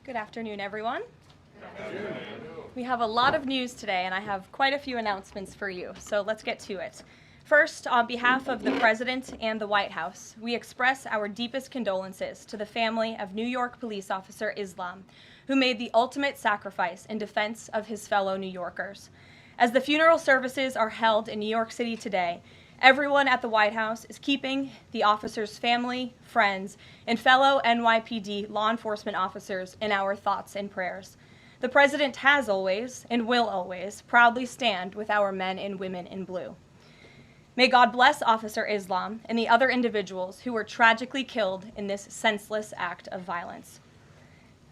Good afternoon, everyone. We have a lot of news today, and I have quite a few announcements for you, so let's get to it. First, on behalf of the President and the White House, we express our deepest condolences to the family of New York police officer Islam, who made the ultimate sacrifice in defense of his fellow New Yorkers. As the funeral services are held in New York City today, everyone at the White House is keeping the officer's family, friends, and fellow NYPD law enforcement officers in our thoughts and prayers. The President has always, and will always, proudly stand with our men and women in blue. May God bless Officer Islam and the other individuals who were tragically killed in this senseless act of violence.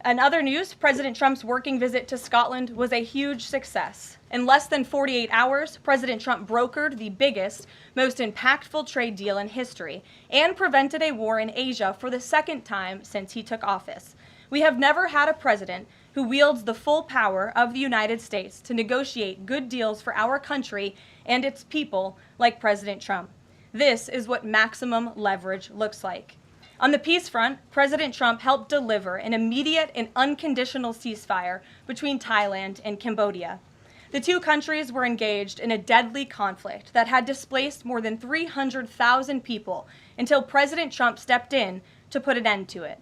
In other news, President Trump's working visit to Scotland was a huge success. In less than 48 hours, President Trump brokered the biggest, most impactful trade deal in history and prevented a war in Asia for the second time since he took office. We have never had a president who wields the full power of the United States to negotiate good deals for our country and its people like President Trump. This is what maximum leverage looks like. On the peace front, President Trump helped deliver an immediate and unconditional ceasefire between Thailand and Cambodia. The two countries were engaged in a deadly conflict that had displaced more than 300,000 people until President Trump stepped in to put an end to it.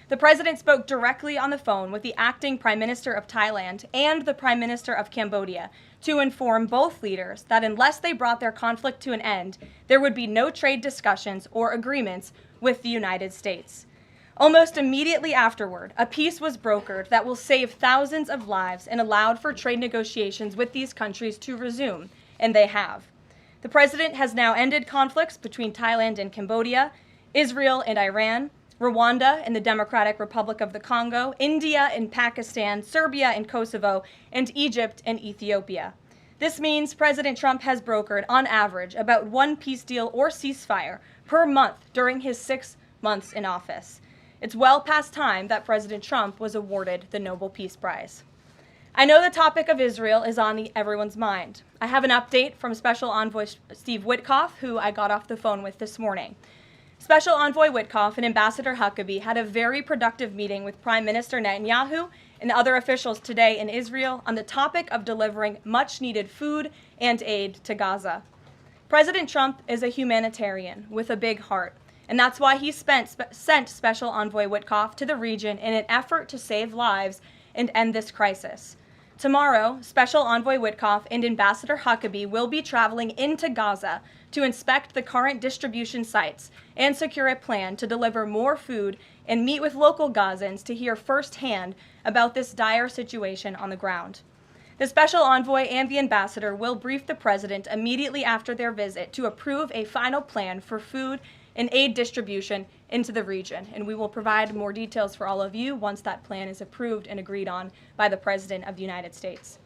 The president spoke directly on the phone with the acting Prime Minister of Thailand and the Prime Minister of Cambodia to inform both leaders that unless they brought their conflict to an end, there would be no trade discussions or agreements with the United States. Almost immediately afterward, a peace was brokered that will save thousands of lives and allowed for trade negotiations with these countries to resume, and they have. The president has now ended conflicts between Thailand and Cambodia, Israel and Iran, Rwanda and the Democratic Republic of the Congo, India and Pakistan, Serbia and Kosovo, and Egypt and Ethiopia. This means President Trump has brokered, on average, about one peace deal or ceasefire per month during his 6 months in office. It's well past time that President Trump was awarded the Nobel Peace Prize. I know the topic of Israel is on everyone's mind. I have an update from Special Envoy Steve Witkoff, who I got off the phone with this morning. Special Envoy Witkoff and Ambassador Huckabee had a very productive meeting with Prime Minister Netanyahu and other officials today in Israel on the topic of delivering much-needed food and aid to Gaza. President Trump is a humanitarian with a big heart, and that's why he sent Special Envoy Witkoff to the region in an effort to save lives and end this crisis. Tomorrow, Special Envoy Witkoff and Ambassador Huckabee will be traveling into Gaza to inspect the current distribution sites and secure a plan to deliver more food and meet with local Gazans to hear firsthand about this dire situation on the ground. The Special Envoy and the Ambassador will brief the President immediately after their visit to approve a final plan for food and aid distribution into the region, and we will provide more details for all of you once that plan is approved and agreed on by the President of the United States.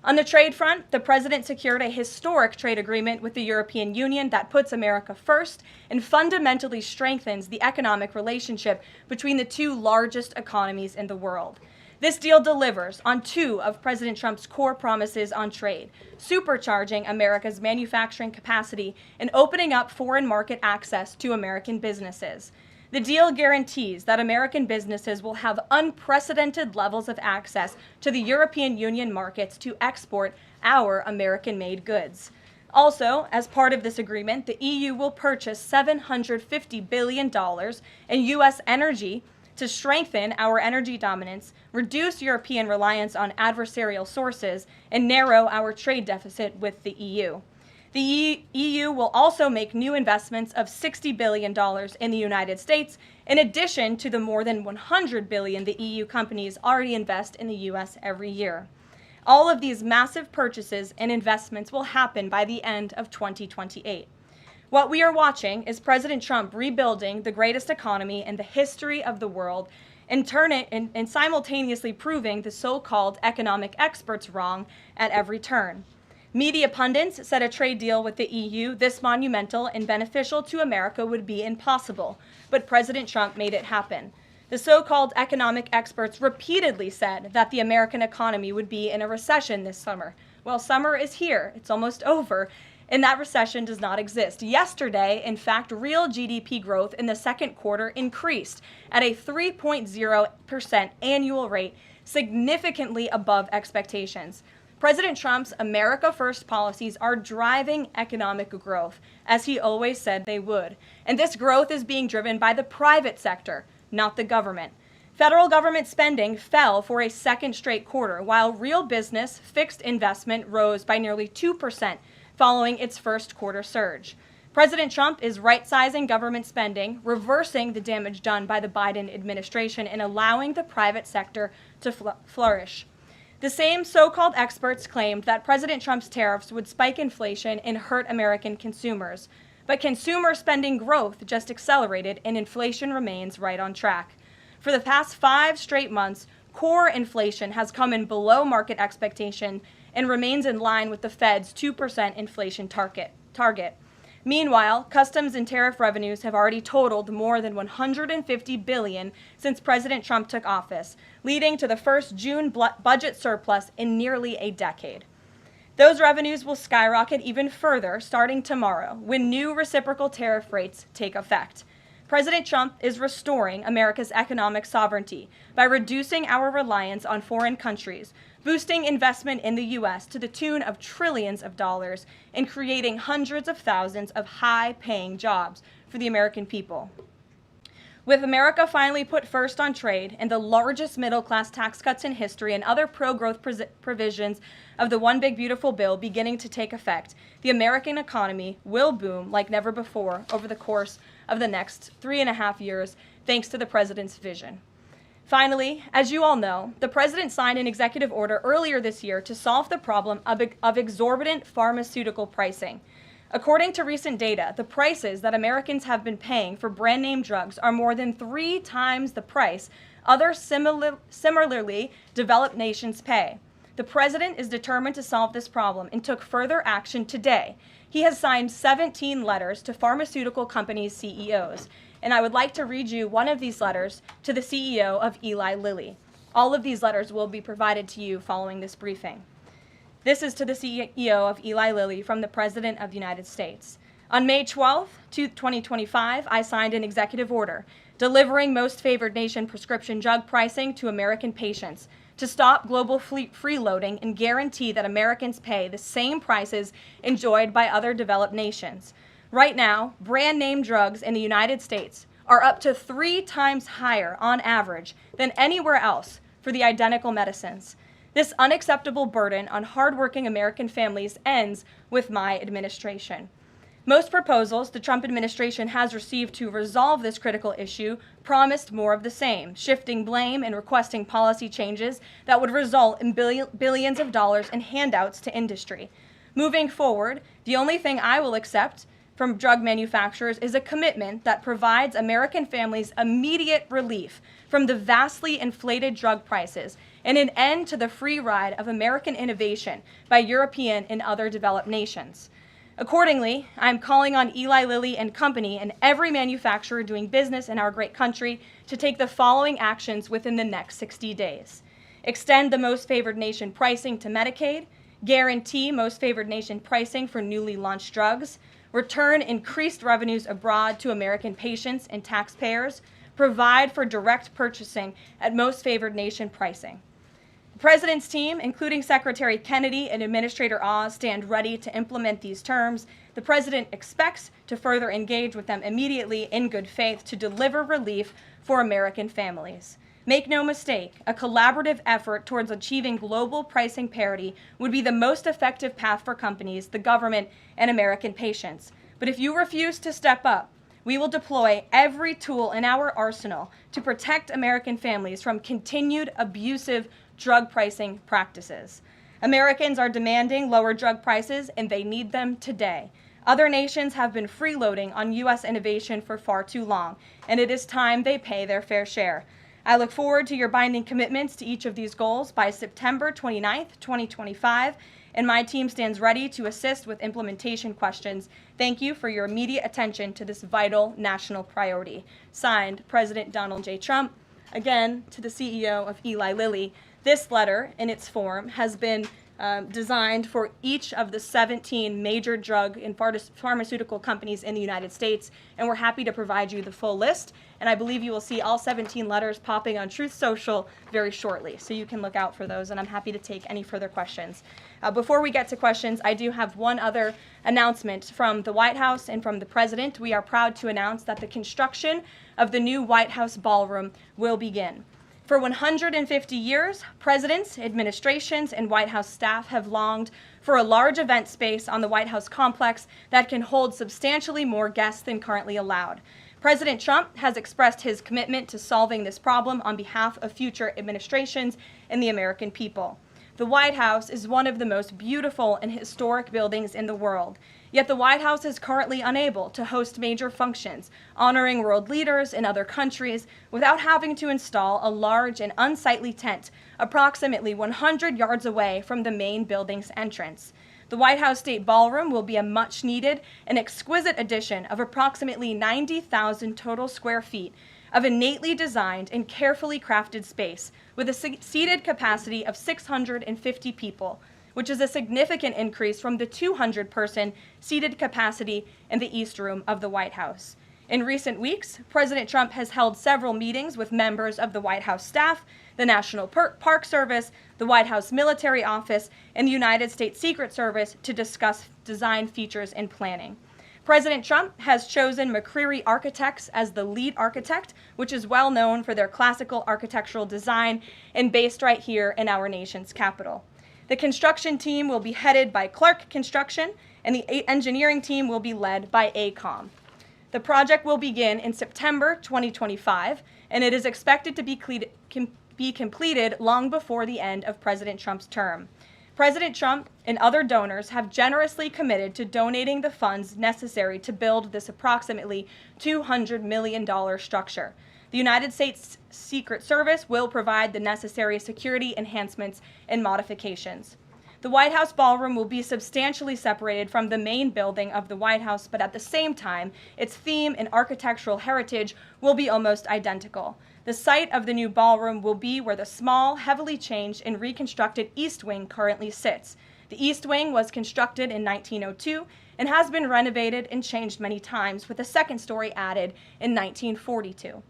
On the trade front, the President secured a historic trade agreement with the European Union that puts America first and fundamentally strengthens the economic relationship between the two largest economies in the world. This deal delivers on two of President Trump's core promises on trade, supercharging America's manufacturing capacity and opening up foreign market access to American businesses. The deal guarantees that American businesses will have unprecedented levels of access to the European Union markets to export our American-made goods. Also, as part of this agreement, the EU will purchase $750 billion in U.S. energy to strengthen our energy dominance, reduce European reliance on adversarial sources, and narrow our trade deficit with the EU. The EU will also make new investments of $60 billion in the United States, in addition to the more than $100 billion the EU companies already invest in the U.S. every year. All of these massive purchases and investments will happen by the end of 2028. What we are watching is President Trump rebuilding the greatest economy in the history of the world and simultaneously proving the so-called economic experts wrong at every turn. Media pundits said a trade deal with the EU this monumental and beneficial to America would be impossible, but President Trump made it happen. The so-called economic experts repeatedly said that the American economy would be in a recession this summer. Well, summer is here. It's almost over. and that recession does not exist. Yesterday, in fact, real GDP growth in the second quarter increased at a 3.0% annual rate, significantly above expectations. President Trump's America First policies are driving economic growth, as he always said they would. And this growth is being driven by the private sector, not the government. Federal government spending fell for a second straight quarter, while real business fixed investment rose by nearly 2% following its first quarter surge. President Trump is right-sizing government spending, reversing the damage done by the Biden administration, and allowing the private sector to flourish. The same so-called experts claimed that President Trump's tariffs would spike inflation and hurt American consumers. But consumer spending growth just accelerated, and inflation remains right on track. For the past 5 straight months, core inflation has come in below market expectation and remains in line with the Fed's 2% inflation target. Meanwhile, customs and tariff revenues have already totaled more than $150 billion since President Trump took office, leading to the first June budget surplus in nearly a decade. Those revenues will skyrocket even further starting tomorrow when new reciprocal tariff rates take effect. President Trump is restoring America's economic sovereignty by reducing our reliance on foreign countries, boosting investment in the U.S. to the tune of trillions of dollars, and creating hundreds of thousands of high-paying jobs for the American people. With America finally put first on trade and the largest middle-class tax cuts in history and other pro-growth provisions of the One Big Beautiful Bill beginning to take effect, the American economy will boom like never before over the course of the next 3.5 years, thanks to the president's vision. Finally, as you all know, the president signed an executive order earlier this year to solve the problem of exorbitant pharmaceutical pricing. According to recent data, the prices that Americans have been paying for brand name drugs are more than 3 times the price other similarly developed nations pay. The president is determined to solve this problem and took further action today. He has signed 17 letters to pharmaceutical companies' CEOs. And I would like to read you one of these letters to the CEO of Eli Lilly. All of these letters will be provided to you following this briefing. This is to the CEO of Eli Lilly from the President of the United States. On May 12, 2025, I signed an executive order delivering most favored nation prescription drug pricing to American patients to stop global freeloading and guarantee that Americans pay the same prices enjoyed by other developed nations. Right now, brand name drugs in the United States are up to 3 times higher on average than anywhere else for the identical medicines. This unacceptable burden on hardworking American families ends with my administration. Most proposals the Trump administration has received to resolve this critical issue promised more of the same, shifting blame and requesting policy changes that would result in billions of dollars in handouts to industry. Moving forward, the only thing I will accept from drug manufacturers is a commitment that provides American families immediate relief from the vastly inflated drug prices and an end to the free ride of American innovation by European and other developed nations. Accordingly, I'm calling on Eli Lilly and Company and every manufacturer doing business in our great country to take the following actions within the next 60 days. Extend the most favored nation pricing to Medicaid, guarantee most favored nation pricing for newly launched drugs, return increased revenues abroad to American patients and taxpayers, provide for direct purchasing at most favored nation pricing. The President's team, including Secretary Kennedy and Administrator Oz, stand ready to implement these terms. The President expects to further engage with them immediately in good faith to deliver relief for American families. Make no mistake, a collaborative effort towards achieving global pricing parity would be the most effective path for companies, the government, and American patients. But if you refuse to step up, we will deploy every tool in our arsenal to protect American families from continued abusive drug pricing practices. Americans are demanding lower drug prices, and they need them today. Other nations have been freeloading on U.S. innovation for far too long, and it is time they pay their fair share. I look forward to your binding commitments to each of these goals by September 29th, 2025, and my team stands ready to assist with implementation questions. Thank you for your immediate attention to this vital national priority. Signed, President Donald J. Trump. Again, to the CEO of Eli Lilly, this letter in its form has been designed for each of the 17 major drug and pharmaceutical companies in the United States, and we're happy to provide you the full list. And I believe you will see all 17 letters popping on Truth Social very shortly, so you can look out for those, and I'm happy to take any further questions. Before we get to questions, I do have one other announcement from the White House and from the President. We are proud to announce that the construction of the new White House ballroom will begin. For 150 years, presidents, administrations, and White House staff have longed for a large event space on the White House complex that can hold substantially more guests than currently allowed. President Trump has expressed his commitment to solving this problem on behalf of future administrations and the American people. The White House is one of the most beautiful and historic buildings in the world. Yet the White House is currently unable to host major functions, honoring world leaders in other countries without having to install a large and unsightly tent approximately 100 yards away from the main building's entrance. The White House State Ballroom will be a much-needed and exquisite addition of approximately 90,000 total square feet of innately designed and carefully crafted space with a seated capacity of 650 people, which is a significant increase from the 200-person seated capacity in the East Room of the White House. In recent weeks, President Trump has held several meetings with members of the White House staff, the National Park Service, the White House Military Office, and the United States Secret Service to discuss design features and planning. President Trump has chosen McCreary Architects as the lead architect, which is well known for their classical architectural design and based right here in our nation's capital. The construction team will be headed by Clark Construction, and the engineering team will be led by AECOM. The project will begin in September 2025, and it is expected to be completed long before the end of President Trump's term. President Trump and other donors have generously committed to donating the funds necessary to build this approximately $200 million structure. The United States Secret Service will provide the necessary security enhancements and modifications. The White House ballroom will be substantially separated from the main building of the White House, but at the same time, its theme and architectural heritage will be almost identical. The site of the new ballroom will be where the small, heavily changed and reconstructed East Wing currently sits. The East Wing was constructed in 1902 and has been renovated and changed many times, with a second story added in 1942.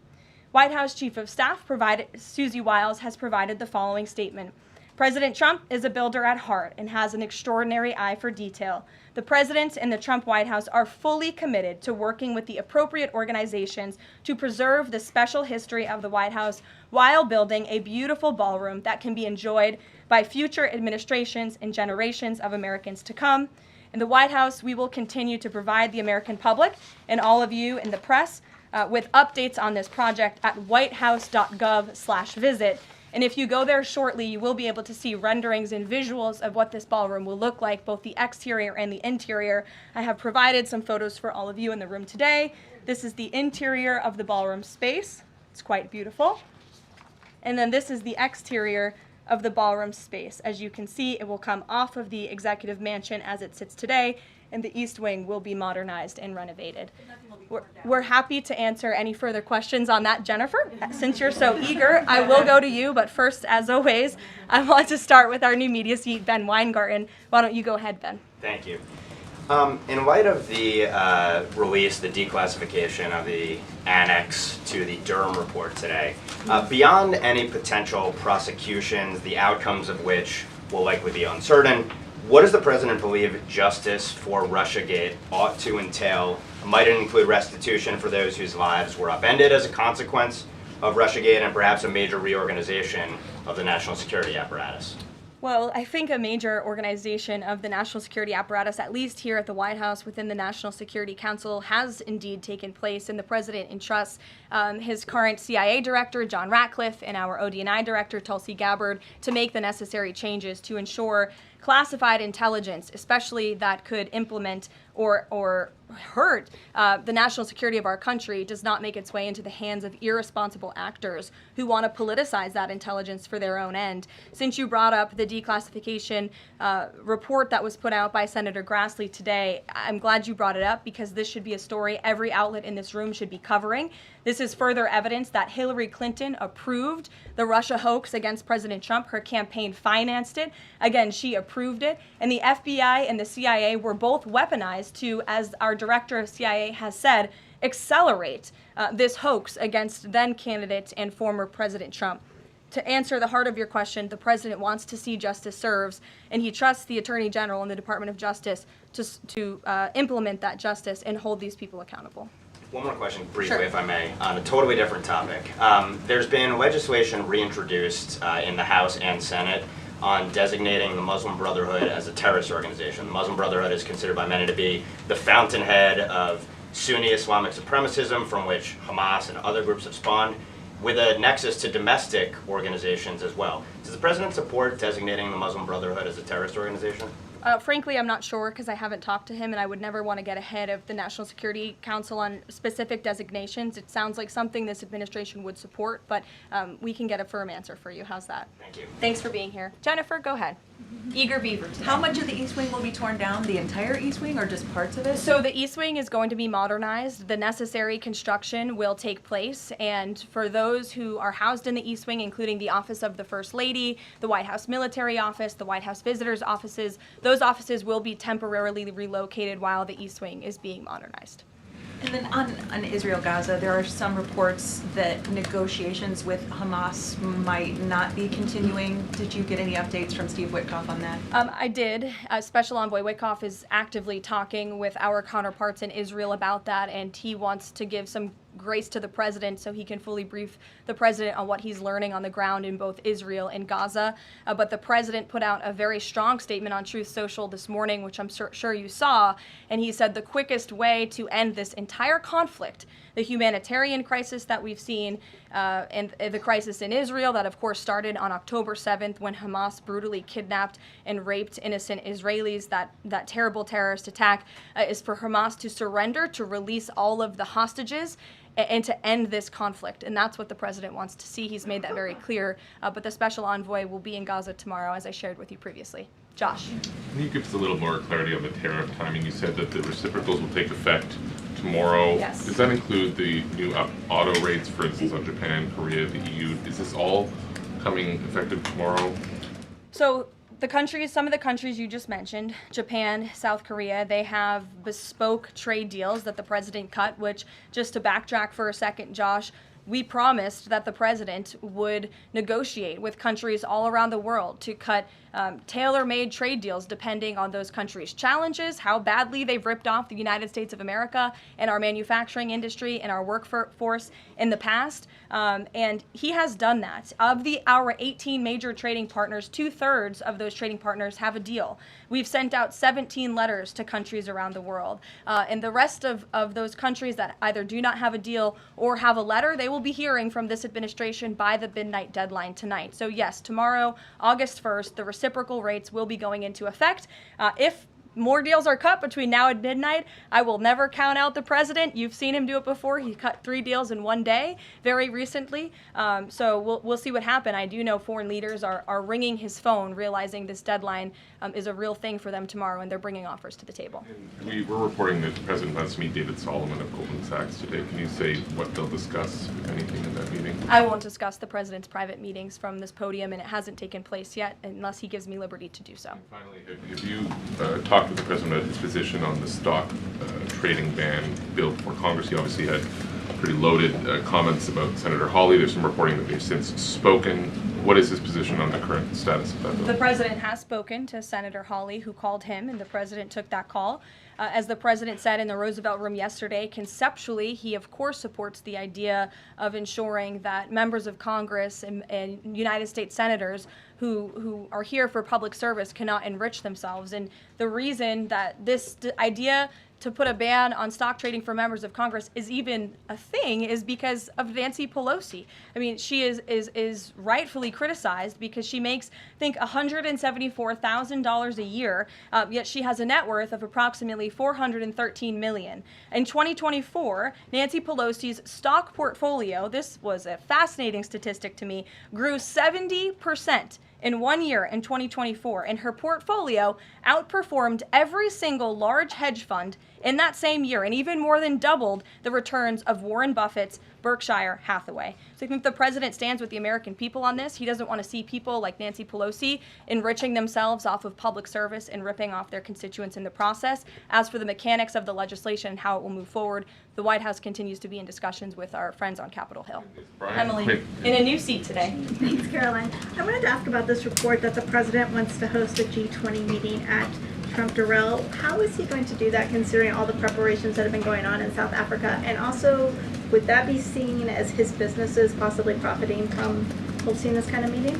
White House Chief of Staff Susie Wiles has provided the following statement. President Trump is a builder at heart and has an extraordinary eye for detail. The President and the Trump White House are fully committed to working with the appropriate organizations to preserve the special history of the White House while building a beautiful ballroom that can be enjoyed by future administrations and generations of Americans to come. In the White House, we will continue to provide the American public and all of you in the press with updates on this project at whitehouse.gov/visit. And if you go there shortly, you will be able to see renderings and visuals of what this ballroom will look like, both the exterior and the interior. I have provided some photos for all of you in the room today. This is the interior of the ballroom space. It's quite beautiful. And then this is the exterior of the ballroom space. As you can see, it will come off of the executive mansion as it sits today, and the East Wing will be modernized and renovated. We're happy to answer any further questions on that, Jennifer. Since you're so eager, I will go to you, but first, as always, I want to start with our new media seat, Ben Weingarten. Why don't you go ahead, Ben? Thank you. In light of the release, the declassification of the annex to the Durham report today, beyond any potential prosecutions, the outcomes of which will likely be uncertain, what does the President believe justice for Russiagate ought to entail? Might it include restitution for those whose lives were upended as a consequence of Russiagate, and perhaps a major reorganization of the national security apparatus? Well, I think a major organization of the national security apparatus, at least here at the White House within the National Security Council, has indeed taken place, and the President entrusts his current CIA director, John Ratcliffe, and our ODNI director, Tulsi Gabbard, to make the necessary changes to ensure classified intelligence, especially that could implement or hurt the national security of our country does not make its way into the hands of irresponsible actors who want to politicize that intelligence for their own end. Since you brought up the declassification report that was put out by Senator Grassley today, I'm glad you brought it up because this should be a story every outlet in this room should be covering. This is further evidence that Hillary Clinton approved the Russia hoax against President Trump. Her campaign financed it. Again, she approved it. And the FBI and the CIA were both weaponized to, as our director of CIA has said, accelerate this hoax against then candidate and former President Trump. To answer the heart of your question, the president wants to see justice served, and he trusts the Attorney General and the Department of Justice to implement that justice and hold these people accountable. One more question, briefly, Sure. if I may, on a totally different topic. There's been legislation reintroduced in the House and Senate on designating the Muslim Brotherhood as a terrorist organization. The Muslim Brotherhood is considered by many to be the fountainhead of Sunni Islamic supremacism from which Hamas and other groups have spawned, with a nexus to domestic organizations as well. Does the president support designating the Muslim Brotherhood as a terrorist organization? Frankly, I'm not sure because I haven't talked to him, and I would never want to get ahead of the National Security Council on specific designations. It sounds like something this administration would support, but we can get a firm answer for you. How's that? Thank you. Thanks for being here. Jennifer, go ahead. Eager beaver today. How much of the East Wing will be torn down? The entire East Wing or just parts of it? So the East Wing is going to be modernized. The necessary construction will take place. And for those who are housed in the East Wing, including the Office of the First Lady, the White House Military Office, the White House Visitors Offices, those offices will be temporarily relocated while the East Wing is being modernized. And then on Israel-Gaza, there are some reports that negotiations with Hamas might not be continuing. Did you get any updates from Steve Witkoff on that? I did. Special Envoy Witkoff is actively talking with our counterparts in Israel about that, and he wants to give some grace to the president so he can fully brief the president on what he's learning on the ground in both Israel and Gaza. But the president put out a very strong statement on Truth Social this morning, which I'm sure you saw, and he said the quickest way to end this entire conflict, the humanitarian crisis that we've seen, and the crisis in Israel that of course started on October 7th when Hamas brutally kidnapped and raped innocent Israelis, that terrible terrorist attack, is for Hamas to surrender, to release all of the hostages, and to end this conflict. And that's what the president wants to see. He's made that very clear. But the special envoy will be in Gaza tomorrow, as I shared with you previously. Josh. Can you give us a little more clarity on the tariff timing? You said that the reciprocals will take effect tomorrow. Yes. Does that include the new auto rates, for instance, on Japan, Korea, the EU? Is this all coming effective tomorrow? So some of the countries you just mentioned, Japan, South Korea, they have bespoke trade deals that the president cut, which, just to backtrack for a second, Josh, we promised that the president would negotiate with countries all around the world to cut tailor-made trade deals depending on those countries' challenges, how badly they've ripped off the United States of America and our manufacturing industry and our workforce in the past. And he has done that. Of our 18 major trading partners, 2/3 of those trading partners have a deal. We've sent out 17 letters to countries around the world. And the rest of those countries that either do not have a deal or have a letter, they will be hearing from this administration by the midnight deadline tonight. So yes, tomorrow, August 1st, the reciprocal rates will be going into effect. If more deals are cut between now and midnight, I will never count out the president. You've seen him do it before. He cut 3 deals in one day very recently. So we'll see what happens. I do know foreign leaders are ringing his phone, realizing this deadline is a real thing for them tomorrow, and they're bringing offers to the table. We were reporting that the president plans to meet David Solomon of Goldman Sachs today. Can you say what they'll discuss, if anything, in that meeting? I won't discuss the president's private meetings from this podium, and it hasn't taken place yet unless he gives me liberty to do so. And finally, have you talked with the president about his position on the stock trading ban bill before Congress? He obviously had pretty loaded comments about Senator Hawley. There's some reporting that they've since spoken. What is his position on the current status of that bill? The president has spoken to Senator Hawley, who called him, and the president took that call. As the president said in the Roosevelt Room yesterday, conceptually, he of course supports the idea of ensuring that members of Congress and United States senators who are here for public service cannot enrich themselves. And the reason that this idea to put a ban on stock trading for members of Congress is even a thing is because of Nancy Pelosi. I mean, she is rightfully criticized because she makes, I think, $174,000 a year, yet she has a net worth of approximately $413 million. In 2024, Nancy Pelosi's stock portfolio, this was a fascinating statistic to me, grew 70% in 1 year in 2024, and her portfolio outperformed every single large hedge fund in that same year, and even more than doubled the returns of Warren Buffett's Berkshire Hathaway. So I think the president stands with the American people on this. He doesn't want to see people like Nancy Pelosi enriching themselves off of public service and ripping off their constituents in the process. As for the mechanics of the legislation and how it will move forward, the White House continues to be in discussions with our friends on Capitol Hill. Emily, in a new seat today. Thanks, Caroline. I wanted to ask about this report that the president wants to host a G20 meeting at Trump Durrell. How is he going to do that, considering all the preparations that have been going on in South Africa? And also, would that be seen as his businesses possibly profiting from hosting this kind of meeting?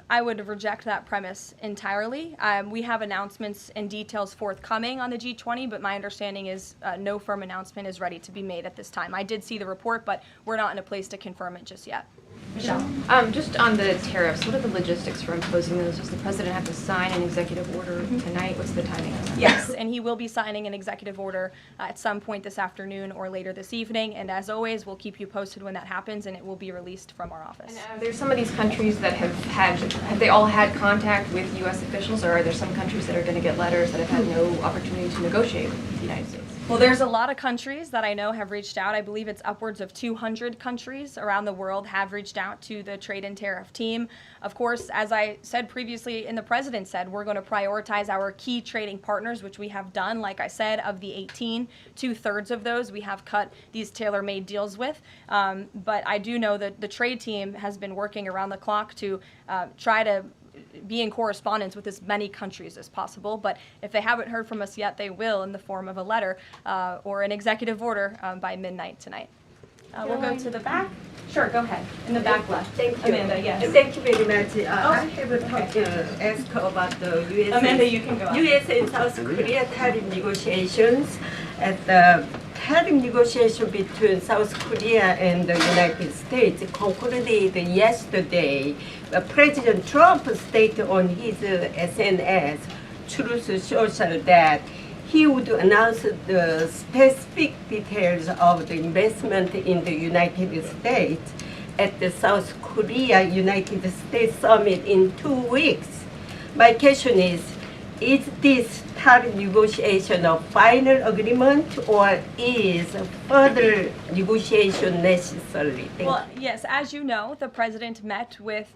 I would reject that premise entirely. We have announcements and details forthcoming on the G20, but my understanding is no firm announcement is ready to be made at this time. I did see the report, but we're not in a place to confirm it just yet. Michelle? Just on the tariffs, what are the logistics for imposing those? Does the president have to sign an executive order tonight? What's the timing of that? Yes, and he will be signing an executive order at some point this afternoon or later this evening. And as always, we'll keep you posted when that happens, and it will be released from our office. And there's some of these countries that have they all had contact with U.S. officials, or are there some countries that are going to get letters that have had no opportunity to negotiate with the United States? Well, there's a lot of countries that I know have reached out. I believe it's upwards of 200 countries around the world have reached out to the trade and tariff team. Of course, as I said previously and the president said, we're going to prioritize our key trading partners, which we have done. Like I said, of the 18, 2/3 of those we have cut these tailor-made deals with. But I do know that the trade team has been working around the clock to try to be in correspondence with as many countries as possible. But if they haven't heard from us yet, they will in the form of a letter or an executive order by midnight tonight. We'll go to the back. Sure, go ahead. In the back left. Thank you. Amanda, yes. Thank you very much. I have a talk ask about the U.S. Amanda, you can go on. U.S. and South Korea tariff negotiations. At the tariff negotiation between South Korea and the United States concluded yesterday. President Trump stated on his SNS, Truth Social, that he would announce the specific details of the investment in the United States at the South Korea-United States summit in 2 weeks. My question is this tariff negotiation a final agreement, or is further negotiation necessary? Well, yes, as you know, the president met with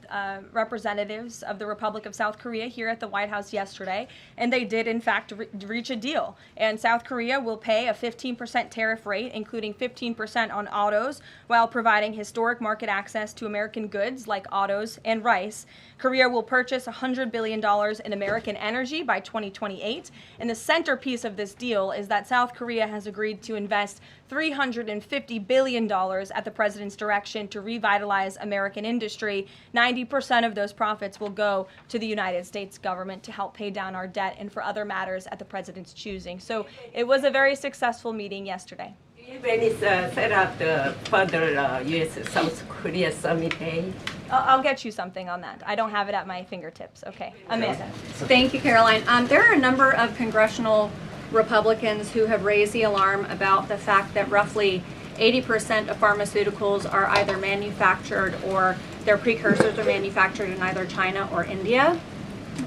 representatives of the Republic of South Korea here at the White House yesterday, and they did, in fact, reach a deal. And South Korea will pay a 15% tariff rate, including 15% on autos, while providing historic market access to American goods like autos and rice. Korea will purchase $100 billion in American energy by 2028. And the centerpiece of this deal is that South Korea has agreed to invest $350 billion at the president's direction to revitalize American industry. 90% of those profits will go to the United States government to help pay down our debt and for other matters at the president's choosing. So it was a very successful meeting yesterday. Do you have any set up the further U.S.-South Korea summit day? I'll get you something on that. I don't have it at my fingertips. Okay, Amanda. Thank you, Caroline. There are a number of congressional Republicans who have raised the alarm about the fact that roughly 80% of pharmaceuticals are either manufactured or their precursors are manufactured in either China or India.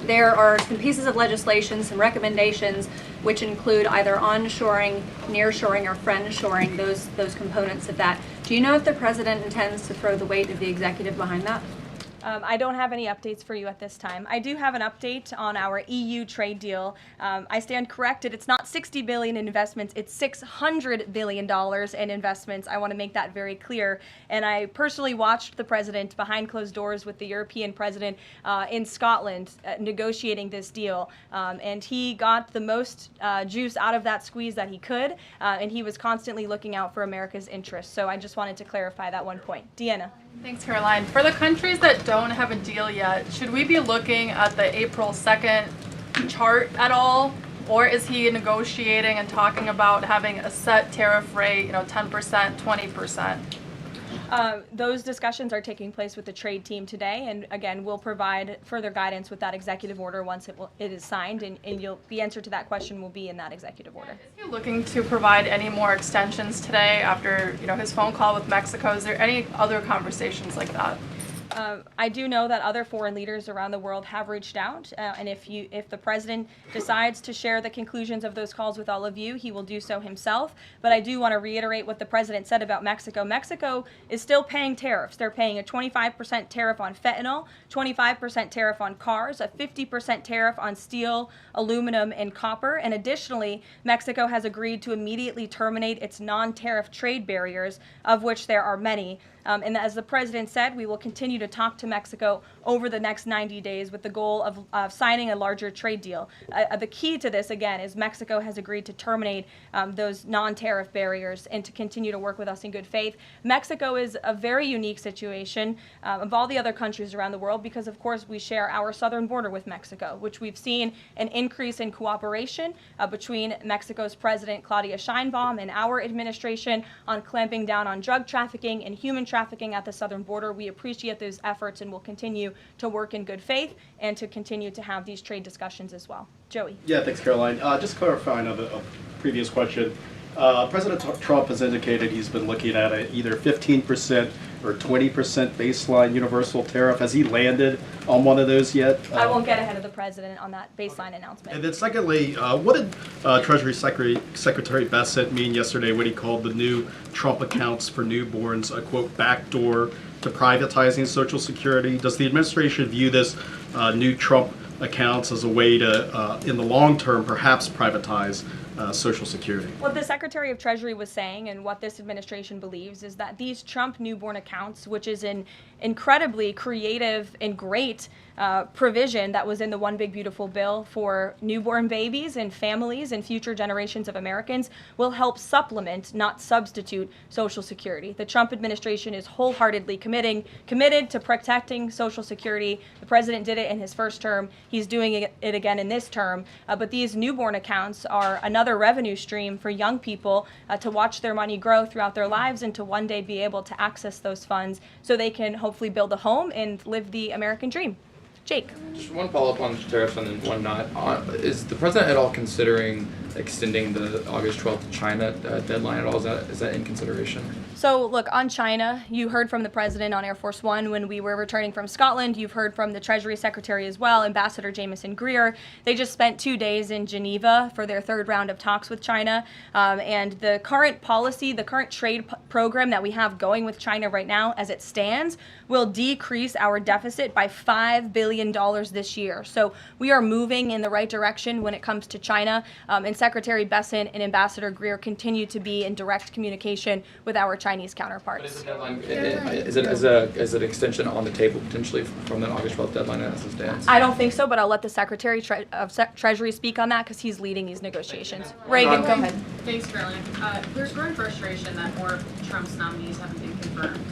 There are some pieces of legislation, some recommendations, which include either onshoring, nearshoring, or friendshoring, those components of that. Do you know if the president intends to throw the weight of the executive behind that? I don't have any updates for you at this time. I do have an update on our EU trade deal. I stand corrected. It's not $60 billion in investments. It's $600 billion in investments. I want to make that very clear. And I personally watched the president behind closed doors with the European president in Scotland negotiating this deal. And he got the most juice out of that squeeze that he could. And he was constantly looking out for America's interests. So I just wanted to clarify that one point. Deanna. Thanks, Caroline. For the countries that don't have a deal yet, should we be looking at the April 2nd chart at all? Or is he negotiating and talking about having a set tariff rate, 10%, 20%? Those discussions are taking place with the trade team today, and again, we'll provide further guidance with that executive order once it is signed, and the answer to that question will be in that executive order. Is he looking to provide any more extensions today after his phone call with Mexico? Is there any other conversations like that? I do know that other foreign leaders around the world have reached out, and if the president decides to share the conclusions of those calls with all of you, he will do so himself. But I do want to reiterate what the president said about Mexico. Mexico is still paying tariffs. They're paying a 25% tariff on fentanyl, 25% tariff on cars, a 50% tariff on steel, aluminum, and copper. And additionally, Mexico has agreed to immediately terminate its non-tariff trade barriers, of which there are many. And as the president said, we will continue to talk to Mexico over the next 90 days with the goal of signing a larger trade deal. The key to this, again, is Mexico has agreed to terminate those non-tariff barriers and to continue to work with us in good faith. Mexico is a very unique situation of all the other countries around the world because, of course, we share our southern border with Mexico, which we've seen an increase in cooperation between Mexico's President Claudia Sheinbaum and our administration on clamping down on drug trafficking and human trafficking at the southern border. We appreciate those efforts and will continue to work in good faith and to continue to have these trade discussions as well. Joey. Yeah, thanks, Caroline. Just clarifying a previous question. President Trump has indicated he's been looking at either 15% or 20% baseline universal tariff. Has he landed on one of those yet? I won't get ahead of the president on that baseline announcement. And then secondly, what did Treasury Secretary Bassett mean yesterday when he called the new Trump accounts for newborns a, quote, backdoor to privatizing Social Security? Does the administration view this new Trump accounts as a way to, in the long term, perhaps privatize Social Security? What the Secretary of Treasury was saying and what this administration believes is that these Trump newborn accounts, which is an incredibly creative and great provision that was in the One Big Beautiful Bill for newborn babies and families and future generations of Americans, will help supplement, not substitute, Social Security. The Trump administration is wholeheartedly committed to protecting Social Security. The president did it in his first term. He's doing it again in this term. But these newborn accounts are another revenue stream for young people to watch their money grow throughout their lives and to one day be able to access those funds so they can hopefully build a home and live the American dream. Jake. Just one follow-up on tariffs and then one not. Is the president at all considering extending the August 12th China deadline at all? Is that in consideration? So look, on China, you heard from the president on Air Force One when we were returning from Scotland. You've heard from the Treasury Secretary as well, Ambassador Jameson Greer. They just spent 2 days in Geneva for their third round of talks with China. And the current policy, the current trade program that we have going with China right now as it stands will decrease our deficit by $5 billion this year. So we are moving in the right direction when it comes to China. And Secretary Besant and Ambassador Greer continue to be in direct communication with our Chinese counterparts. But is the deadline, is it extension on the table potentially from the August 12th deadline as it stands? I don't think so, but I'll let the Secretary of Treasury speak on that because he's leading these negotiations. Reagan, go ahead. Thanks, Caroline. There's growing frustration that more of Trump's nominees haven't been confirmed.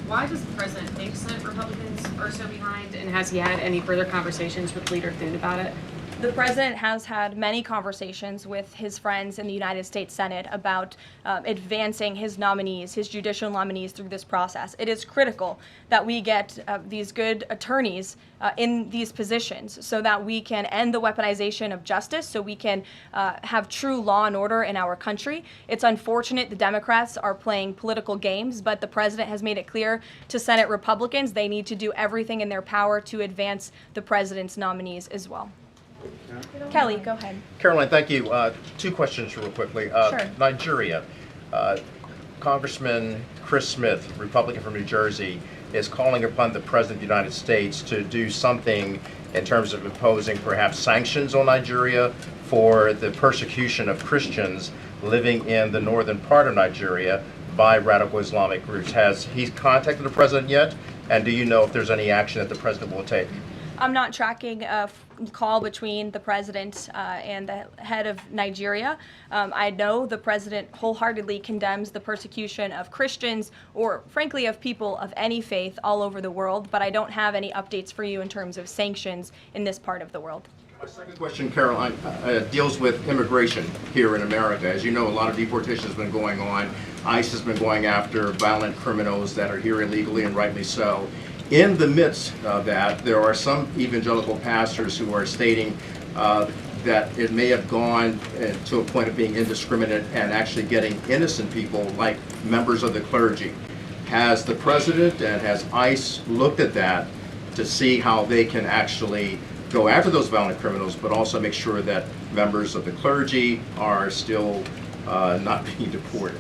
Why does the president think that Republicans are so behind, and has he had any further conversations with Leader Thune about it? The president has had many conversations with his friends in the United States Senate about advancing his nominees, his judicial nominees through this process. It is critical that we get these good attorneys in these positions so that we can end the weaponization of justice, so we can have true law and order in our country. It's unfortunate the Democrats are playing political games, but the president has made it clear to Senate Republicans they need to do everything in their power to advance the president's nominees as well. Kelly, go ahead. Caroline, thank you. 2 questions real quickly. Sure. Nigeria. Congressman Chris Smith, Republican from New Jersey, is calling upon the President of the United States to do something in terms of imposing perhaps sanctions on Nigeria for the persecution of Christians living in the northern part of Nigeria by radical Islamic groups. Has he contacted the President yet? And do you know if there's any action that the President will take? I'm not tracking a call between the president and the head of Nigeria. I know the president wholeheartedly condemns the persecution of Christians or, frankly, of people of any faith all over the world, but I don't have any updates for you in terms of sanctions in this part of the world. My second question, Caroline, deals with immigration here in America. As you know, a lot of deportation has been going on. ICE has been going after violent criminals that are here illegally, and rightly so. In the midst of that, there are some evangelical pastors who are stating that it may have gone to a point of being indiscriminate and actually getting innocent people, like members of the clergy. Has the president and has ICE looked at that to see how they can actually go after those violent criminals, but also make sure that members of the clergy are still not being deported?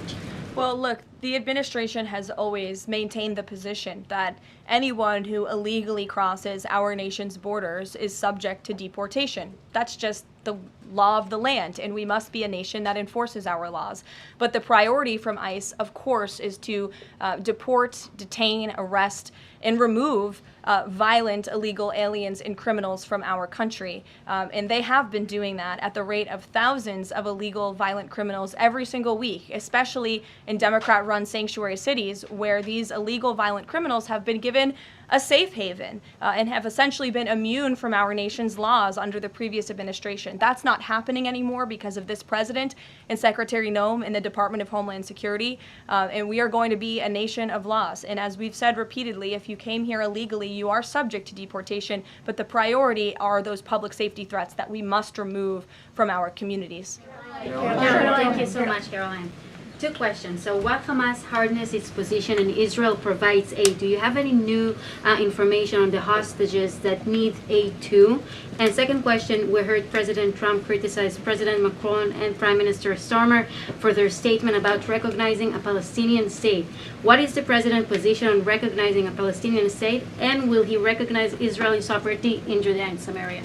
Well, look, the administration has always maintained the position that anyone who illegally crosses our nation's borders is subject to deportation. That's just the law of the land, and we must be a nation that enforces our laws. But the priority from ICE, of course, is to deport, detain, arrest, and remove violent illegal aliens and criminals from our country. And they have been doing that at the rate of thousands of illegal violent criminals every single week, especially in Democrat-run sanctuary cities where these illegal violent criminals have been given a safe haven and have essentially been immune from our nation's laws under the previous administration. That's not happening anymore because of this president and Secretary Noem in the Department of Homeland Security, and we are going to be a nation of laws. And as we've said repeatedly, if you came here illegally, you are subject to deportation, but the priority are those public safety threats that we must remove from our communities. Thank you so much, Caroline. Two questions. So what Hamas hardens its position and Israel provides aid? Do you have any new information on the hostages that need aid too? And second question, we heard President Trump criticize President Macron and Prime Minister Starmer for their statement about recognizing a Palestinian state. What is the president's position on recognizing a Palestinian state, and will he recognize Israeli sovereignty in Judea and Samaria?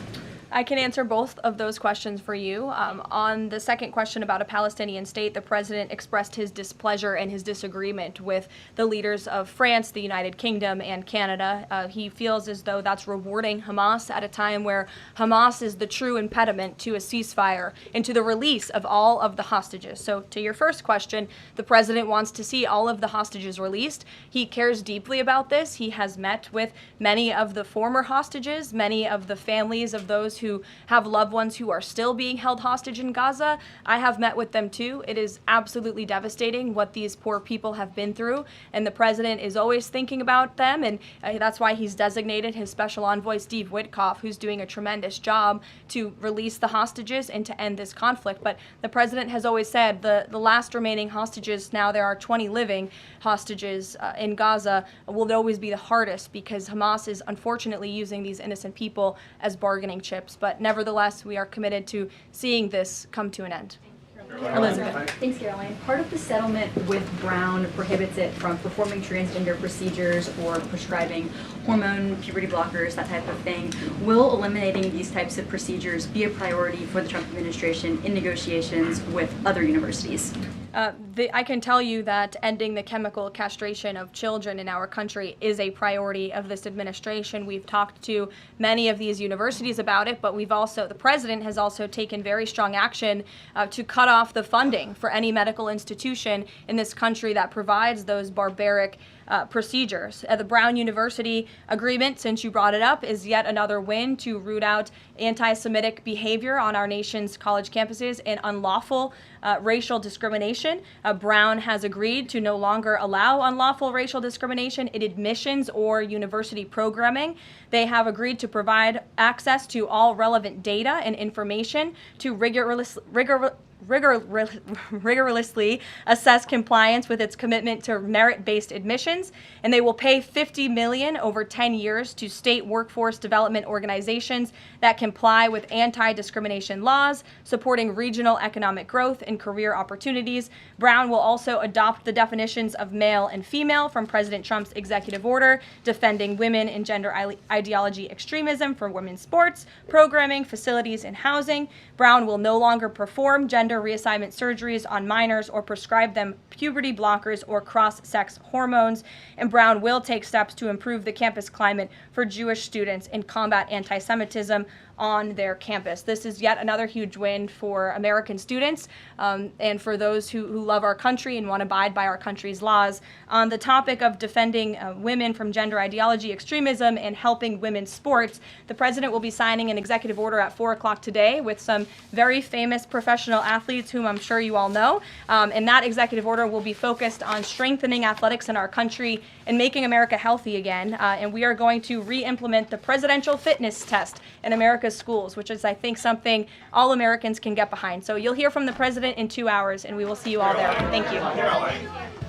I can answer both of those questions for you. On the second question about a Palestinian state, the president expressed his displeasure and his disagreement with the leaders of France, the United Kingdom, and Canada. He feels as though that's rewarding Hamas at a time where Hamas is the true impediment to a ceasefire and to the release of all of the hostages. So to your first question, the president wants to see all of the hostages released. He cares deeply about this. He has met with many of the former hostages, many of the families of those who have loved ones who are still being held hostage in Gaza. I have met with them too. It is absolutely devastating what these poor people have been through, and the president is always thinking about them, and that's why he's designated his special envoy, Steve Witkoff, who's doing a tremendous job to release the hostages and to end this conflict. But the president has always said the last remaining hostages, now there are 20 living hostages in Gaza, will always be the hardest because Hamas is unfortunately using these innocent people as bargaining chips. But nevertheless, we are committed to seeing this come to an end. Elizabeth. Thanks, Caroline. Part of the settlement with Brown prohibits it from performing transgender procedures or prescribing hormone puberty blockers, that type of thing. Will eliminating these types of procedures be a priority for the Trump administration in negotiations with other universities? I can tell you that ending the chemical castration of children in our country is a priority of this administration. We've talked to many of these universities about it, but the president has also taken very strong action to cut off the funding for any medical institution in this country that provides those barbaric procedures. The Brown University agreement, since you brought it up, is yet another win to root out anti-Semitic behavior on our nation's college campuses and unlawful racial discrimination. Brown has agreed to no longer allow unlawful racial discrimination in admissions or university programming. They have agreed to provide access to all relevant data and information to rigorously assess compliance with its commitment to merit-based admissions, and they will pay $50 million over 10 years to state workforce development organizations that comply with anti-discrimination laws, supporting regional economic growth and career opportunities. Brown will also adopt the definitions of male and female from President Trump's executive order, defending women and gender ideology extremism for women's sports, programming, facilities, and housing. Brown will no longer perform gender gender reassignment surgeries on minors or prescribe them puberty blockers or cross-sex hormones. And Brown will take steps to improve the campus climate for Jewish students and combat anti-Semitism on their campus. This is yet another huge win for American students and for those who love our country and want to abide by our country's laws. On the topic of defending women from gender ideology extremism and helping women's sports, the president will be signing an executive order at 4 o'clock today with some very famous professional athletes whom I'm sure you all know. And that executive order will be focused on strengthening athletics in our country and making America healthy again. And we are going to re-implement the presidential fitness test in America's schools, which is, I think, something all Americans can get behind. So you'll hear from the president in 2 hours, and we will see you all there. Thank you.